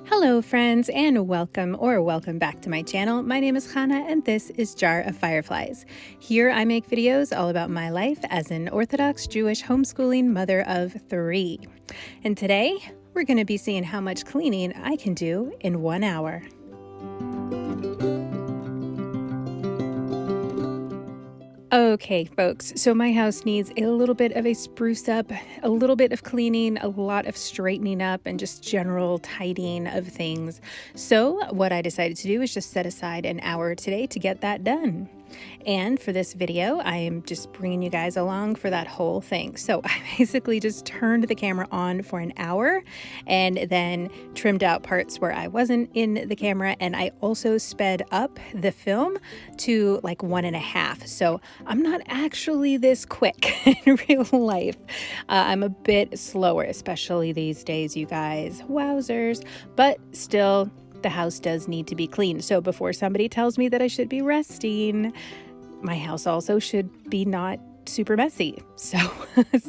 Hello friends, and welcome back to my channel. My name is Chana and this is Jar of Fireflies. Here I make videos all about my life as an Orthodox Jewish homeschooling mother of 3. And today we're going to be seeing how much cleaning I can do in 1 hour. Okay, folks, so my house needs a little bit of a spruce up, a little bit of cleaning, a lot of straightening up, and just general tidying of things. So what I decided to do is just set aside an hour today to get that done. And for this video, I am just bringing you guys along for that whole thing. So I basically just turned the camera on for an hour and then trimmed out parts where I wasn't in the camera. And I also sped up the film to like 1.5. So I'm not actually this quick in real life. I'm a bit slower, especially these days, you guys. Wowzers. But still, the house does need to be cleaned. So before somebody tells me that I should be resting, my house also should be not super messy. So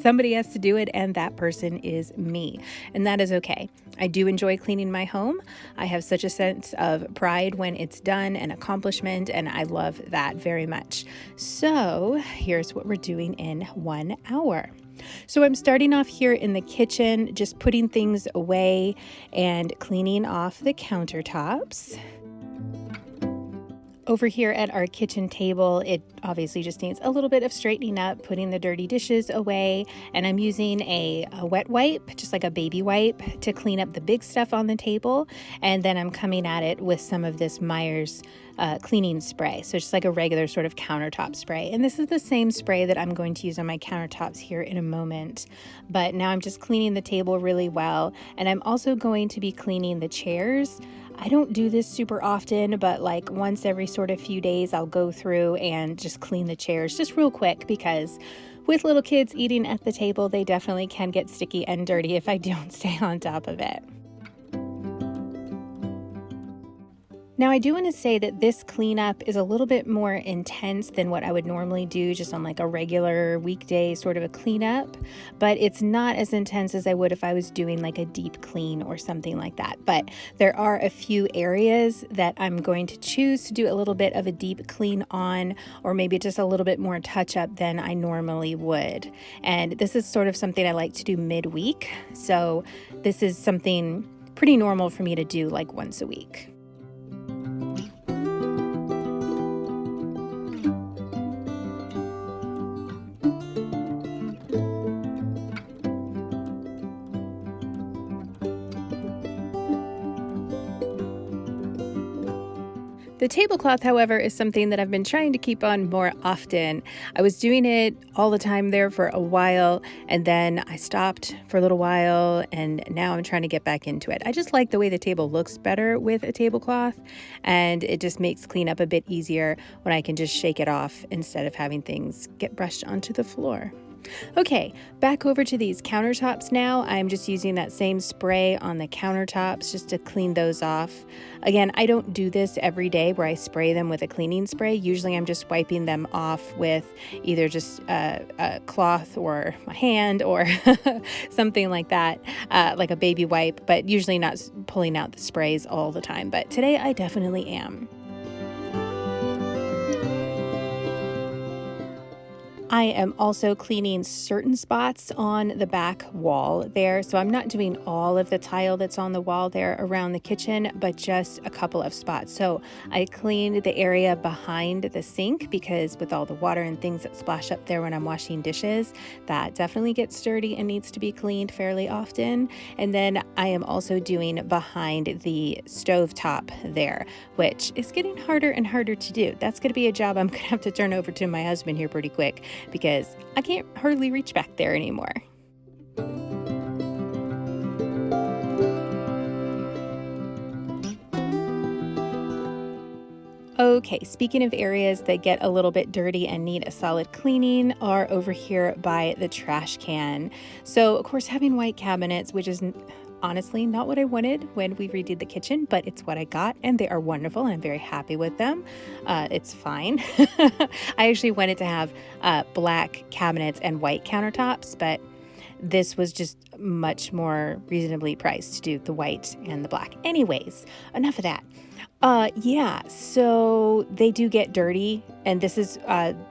somebody has to do it, and that person is me. And that is okay. I do enjoy cleaning my home. I have such a sense of pride when it's done and accomplishment, and I love that very much. So here's what we're doing in 1 hour. So I'm starting off here in the kitchen, just putting things away and cleaning off the countertops. Over here at our kitchen table, it obviously just needs a little bit of straightening up, putting the dirty dishes away, and I'm using a wet wipe, just like a baby wipe, to clean up the big stuff on the table, and then I'm coming at it with some of this Myers cleaning spray, so just like a regular sort of countertop spray. And this is the same spray that I'm going to use on my countertops here in a moment, but now I'm just cleaning the table really well, and I'm also going to be cleaning the chairs. I don't do this super often, but like once every sort of few days I'll go through and just clean the chairs just real quick, because with little kids eating at the table, they definitely can get sticky and dirty if I don't stay on top of it. Now, I do want to say that this cleanup is a little bit more intense than what I would normally do just on like a regular weekday sort of a cleanup, but it's not as intense as I would if I was doing like a deep clean or something like that. But there are a few areas that I'm going to choose to do a little bit of a deep clean on, or maybe just a little bit more touch up than I normally would. And this is sort of something I like to do midweek. So this is something pretty normal for me to do like once a week. The tablecloth, however, is something that I've been trying to keep on more often. I was doing it all the time there for a while, and then I stopped for a little while, and now I'm trying to get back into it. I just like the way the table looks better with a tablecloth, and it just makes cleanup a bit easier when I can just shake it off instead of having things get brushed onto the floor. Okay, back over to these countertops now. I'm just using that same spray on the countertops just to clean those off. Again, I don't do this every day where I spray them with a cleaning spray. Usually I'm just wiping them off with either just a cloth or my hand or something like that, like a baby wipe, but usually not pulling out the sprays all the time. But today I definitely am. I am also cleaning certain spots on the back wall there. So I'm not doing all of the tile that's on the wall there around the kitchen, but just a couple of spots. So I cleaned the area behind the sink because with all the water and things that splash up there when I'm washing dishes, that definitely gets dirty and needs to be cleaned fairly often. And then I am also doing behind the stovetop there, which is getting harder and harder to do. That's going to be a job I'm going to have to turn over to my husband here pretty quick, because I can't hardly reach back there anymore. Okay, speaking of areas that get a little bit dirty and need a solid cleaning, are over here by the trash can. So of course, having white cabinets, which is honestly not what I wanted when we redid the kitchen, but it's what I got, and they are wonderful and I'm very happy with them. It's fine. I actually wanted to have black cabinets and white countertops, but this was just much more reasonably priced to do the white and the black. Anyways, enough of that. Yeah, so they do get dirty, and this is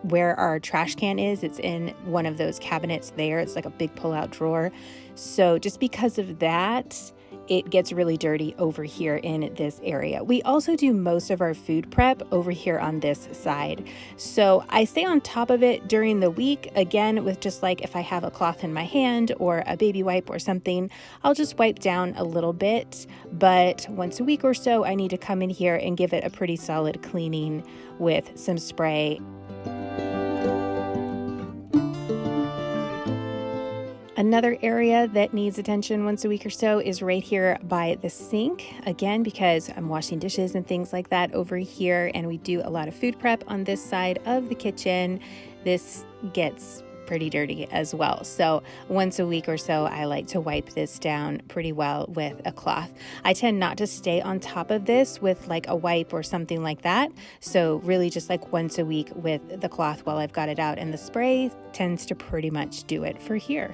where our trash can is. It's in one of those cabinets there. It's like a big pull-out drawer. So just because of that, it gets really dirty over here in this area. We also do most of our food prep over here on this side. So I stay on top of it during the week, again, with just like if I have a cloth in my hand or a baby wipe or something, I'll just wipe down a little bit. But once a week or so, I need to come in here and give it a pretty solid cleaning with some spray. Another area that needs attention once a week or so is right here by the sink. Again, because I'm washing dishes and things like that over here, and we do a lot of food prep on this side of the kitchen. This gets pretty dirty as well. So once a week or so, I like to wipe this down pretty well with a cloth. I tend not to stay on top of this with like a wipe or something like that. So really just like once a week with the cloth while I've got it out, and the spray tends to pretty much do it for here.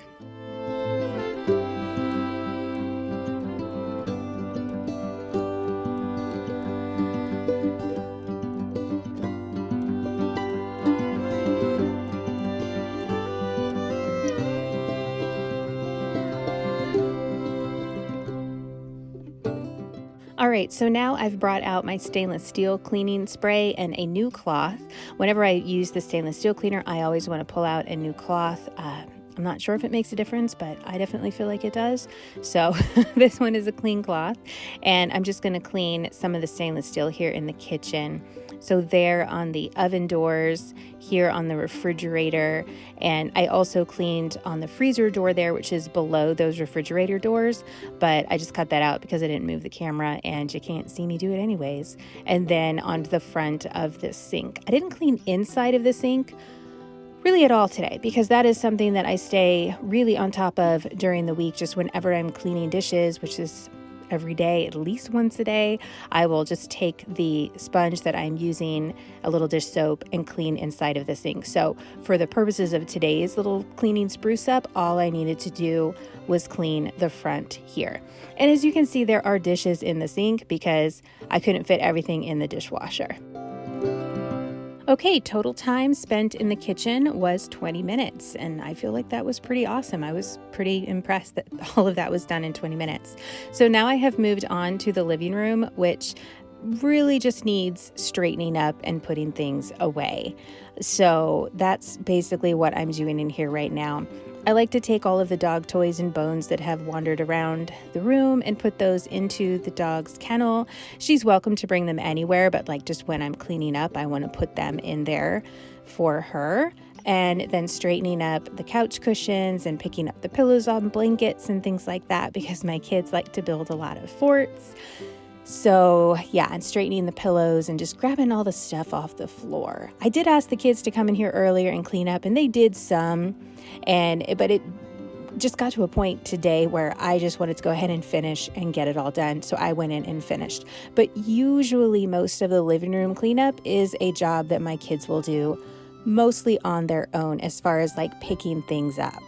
All right, so now I've brought out my stainless steel cleaning spray and a new cloth. Whenever I use the stainless steel cleaner, I always want to pull out a new cloth. I'm not sure if it makes a difference, but I definitely feel like it does. So this one is a clean cloth, and I'm just going to clean some of the stainless steel here in the kitchen. So there on the oven doors, here on the refrigerator, and I also cleaned on the freezer door there, which is below those refrigerator doors, but I just cut that out because I didn't move the camera and you can't see me do it anyways. And then on the front of the sink. I didn't clean inside of the sink really at all today, because that is something that I stay really on top of during the week. Just whenever I'm cleaning dishes, which is every day, at least once a day, I will just take the sponge that I'm using, a little dish soap, and clean inside of the sink. So for the purposes of today's little cleaning spruce up, all I needed to do was clean the front here. And as you can see, there are dishes in the sink because I couldn't fit everything in the dishwasher. Okay, total time spent in the kitchen was 20 minutes, and I feel like that was pretty awesome. I was pretty impressed that all of that was done in 20 minutes. So now I have moved on to the living room, which really just needs straightening up and putting things away. So that's basically what I'm doing in here right now. I like to take all of the dog toys and bones that have wandered around the room and put those into the dog's kennel. She's welcome to bring them anywhere, but like just when I'm cleaning up, I want to put them in there for her. And then straightening up the couch cushions and picking up the pillows on blankets and things like that, because my kids like to build a lot of forts. So yeah, and straightening the pillows and just grabbing all the stuff off the floor. I did ask the kids to come in here earlier and clean up, and they did some, but it just got to a point today where I just wanted to go ahead and finish and get it all done. So I went in and finished. But usually most of the living room cleanup is a job that my kids will do mostly on their own, as far as like picking things up.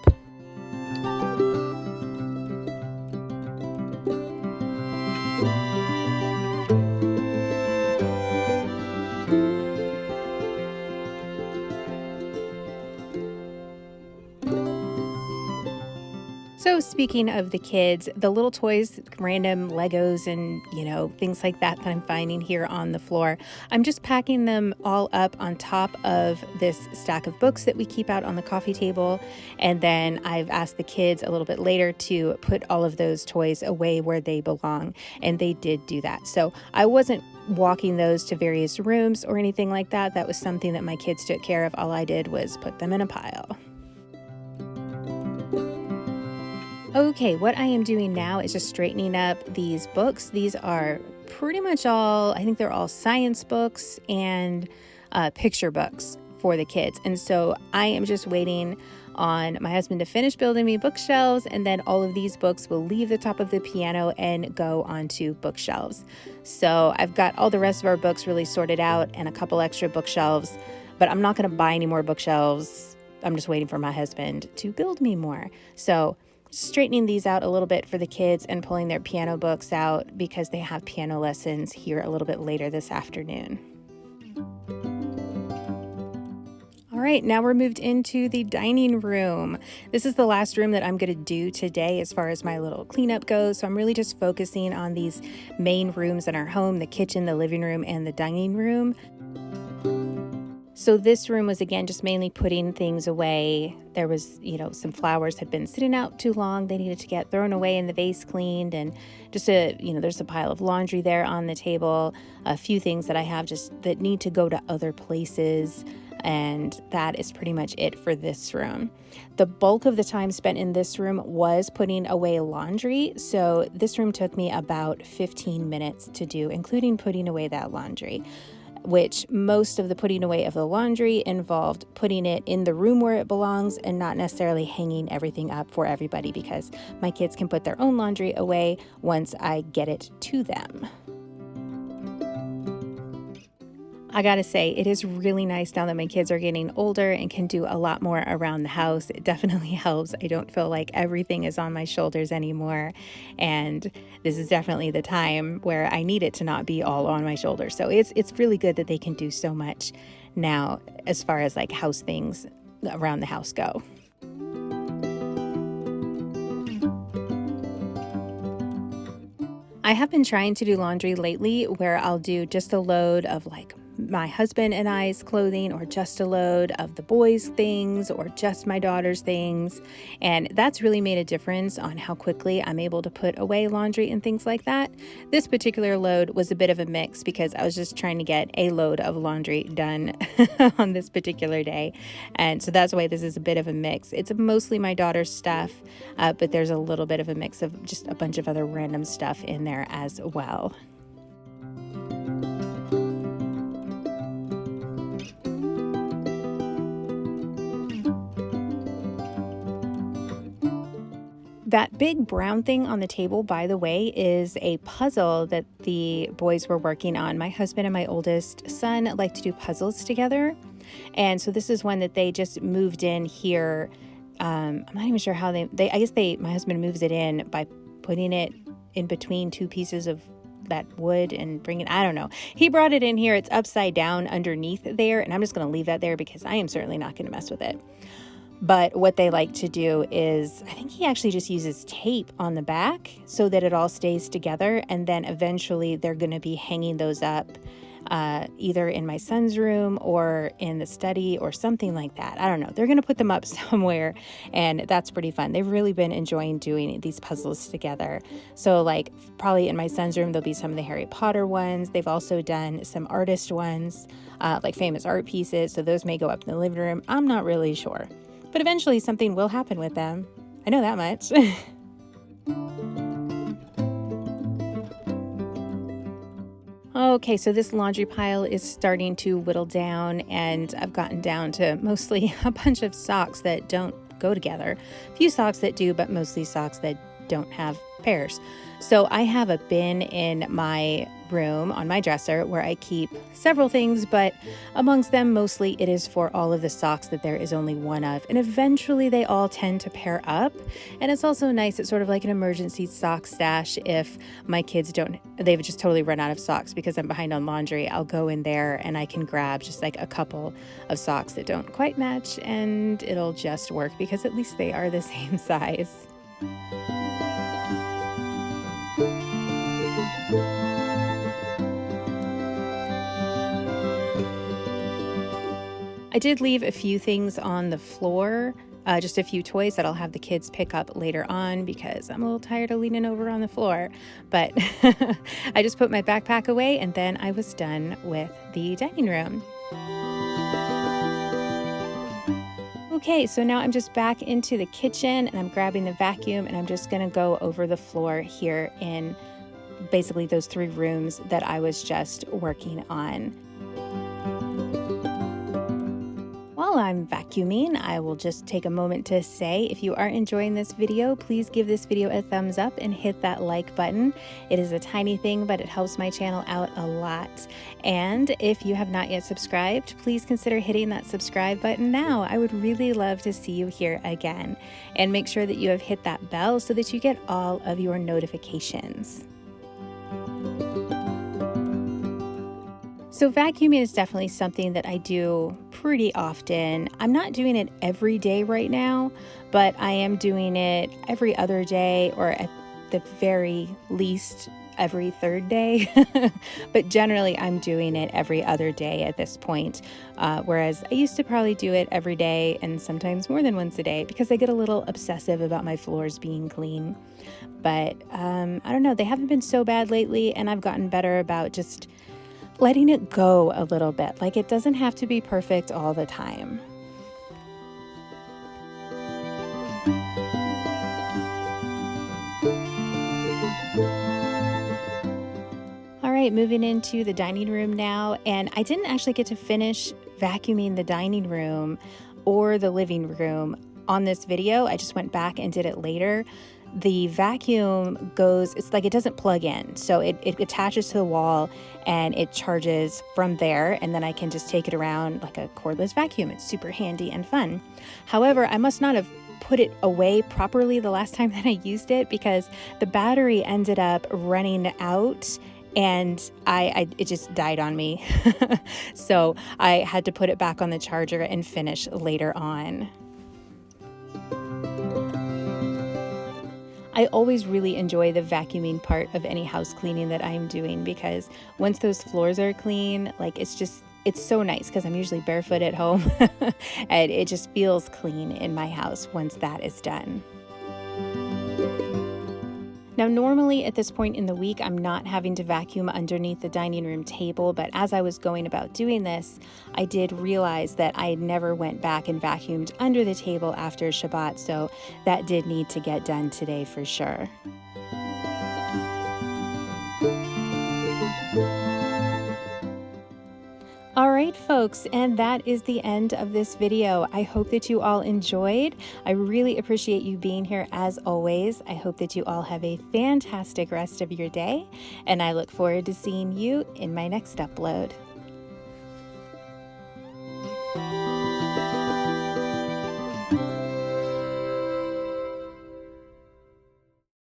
So speaking of the kids, the little toys, random Legos and, things like that I'm finding here on the floor, I'm just packing them all up on top of this stack of books that we keep out on the coffee table. And then I've asked the kids a little bit later to put all of those toys away where they belong. And they did do that. So I wasn't walking those to various rooms or anything like that. That was something that my kids took care of. All I did was put them in a pile. Okay, what I am doing now is just straightening up these books. These are pretty much all, I think they're all science books and picture books for the kids. And so I am just waiting on my husband to finish building me bookshelves, and then all of these books will leave the top of the piano and go onto bookshelves. So I've got all the rest of our books really sorted out and a couple extra bookshelves, but I'm not going to buy any more bookshelves I'm just waiting for my husband to build me more. So straightening these out a little bit for the kids and pulling their piano books out because they have piano lessons here a little bit later this afternoon. All right, now we're moved into the dining room. This is the last room that I'm going to do today as far as my little cleanup goes. So I'm really just focusing on these main rooms in our home, the kitchen, the living room, and the dining room. So this room was, again, just mainly putting things away. There was, some flowers had been sitting out too long. They needed to get thrown away and the vase cleaned. And just there's a pile of laundry there on the table. A few things that I have just that need to go to other places. And that is pretty much it for this room. The bulk of the time spent in this room was putting away laundry. So this room took me about 15 minutes to do, including putting away that laundry, which most of the putting away of the laundry involved putting it in the room where it belongs and not necessarily hanging everything up for everybody, because my kids can put their own laundry away once I get it to them. I gotta say, it is really nice now that my kids are getting older and can do a lot more around the house. It definitely helps. I don't feel like everything is on my shoulders anymore. And this is definitely the time where I need it to not be all on my shoulders. So it's really good that they can do so much now as far as like house things around the house go. I have been trying to do laundry lately where I'll do just a load of like my husband and I's clothing, or just a load of the boys' things, or just my daughter's things. And that's really made a difference on how quickly I'm able to put away laundry and things like that. This particular load was a bit of a mix because I was just trying to get a load of laundry done on this particular day. And so that's why this is a bit of a mix. It's mostly my daughter's stuff, but there's a little bit of a mix of just a bunch of other random stuff in there as well. That big brown thing on the table, by the way, is a puzzle that the boys were working on. My husband and my oldest son like to do puzzles together. And so this is one that they just moved in here. I'm not even sure how my husband moves it in by putting it in between two pieces of that wood and I don't know. He brought it in here. It's upside down underneath there. And I'm just going to leave that there because I am certainly not going to mess with it. But what they like to do is, I think he actually just uses tape on the back so that it all stays together. And then eventually they're going to be hanging those up either in my son's room or in the study or something like that. I don't know. They're going to put them up somewhere, and that's pretty fun. They've really been enjoying doing these puzzles together. So like probably in my son's room, there'll be some of the Harry Potter ones. They've also done some artist ones, like famous art pieces. So those may go up in the living room. I'm not really sure. But eventually something will happen with them. I know that much. Okay, so this laundry pile is starting to whittle down, and I've gotten down to mostly a bunch of socks that don't go together. A few socks that do, but mostly socks that don't have pairs. So I have a bin in my room on my dresser where I keep several things, but amongst them mostly it is for all of the socks that there is only one of, and eventually they all tend to pair up. And it's also nice, it's sort of like an emergency sock stash if my kids they've just totally run out of socks because I'm behind on laundry. I'll go in there and I can grab just like a couple of socks that don't quite match, and it'll just work because at least they are the same size. I did leave a few things on the floor, just a few toys that I'll have the kids pick up later on because I'm a little tired of leaning over on the floor. But I just put my backpack away, and then I was done with the dining room. Okay, so now I'm just back into the kitchen and I'm grabbing the vacuum, and I'm just going to go over the floor here in basically those 3 rooms that I was just working on. While I'm vacuuming, I will just take a moment to say, if you are enjoying this video, please give this video a thumbs up and hit that like button. It is a tiny thing, but it helps my channel out a lot. And if you have not yet subscribed, please consider hitting that subscribe button now. I would really love to see you here again. And make sure that you have hit that bell so that you get all of your notifications. So vacuuming is definitely something that I do pretty often. I'm not doing it every day right now, but I am doing it every other day, or at the very least every third day. But generally I'm doing it every other day at this point, whereas I used to probably do it every day and sometimes more than once a day because I get a little obsessive about my floors being clean. But I don't know, they haven't been so bad lately, and I've gotten better about just letting it go a little bit. Like, it doesn't have to be perfect all the time. All right, moving into the dining room now, and I didn't actually get to finish vacuuming the dining room or the living room on this video. I just went back and did it later. The vacuum goes, it's like it doesn't plug in, so it attaches to the wall and it charges from there, and then I can just take it around like a cordless vacuum. It's super handy and fun. However, I must not have put it away properly the last time that I used it, because the battery ended up running out and it just died on me. So I had to put it back on the charger and finish later on. I always really enjoy the vacuuming part of any house cleaning that I'm doing, because once those floors are clean, like, it's so nice, because I'm usually barefoot at home and it just feels clean in my house once that is done. Now, normally at this point in the week, I'm not having to vacuum underneath the dining room table, but as I was going about doing this, I did realize that I never went back and vacuumed under the table after Shabbat, so that did need to get done today for sure. All right, folks, and that is the end of this video. I hope that you all enjoyed. I really appreciate you being here as always. I hope that you all have a fantastic rest of your day, and I look forward to seeing you in my next upload.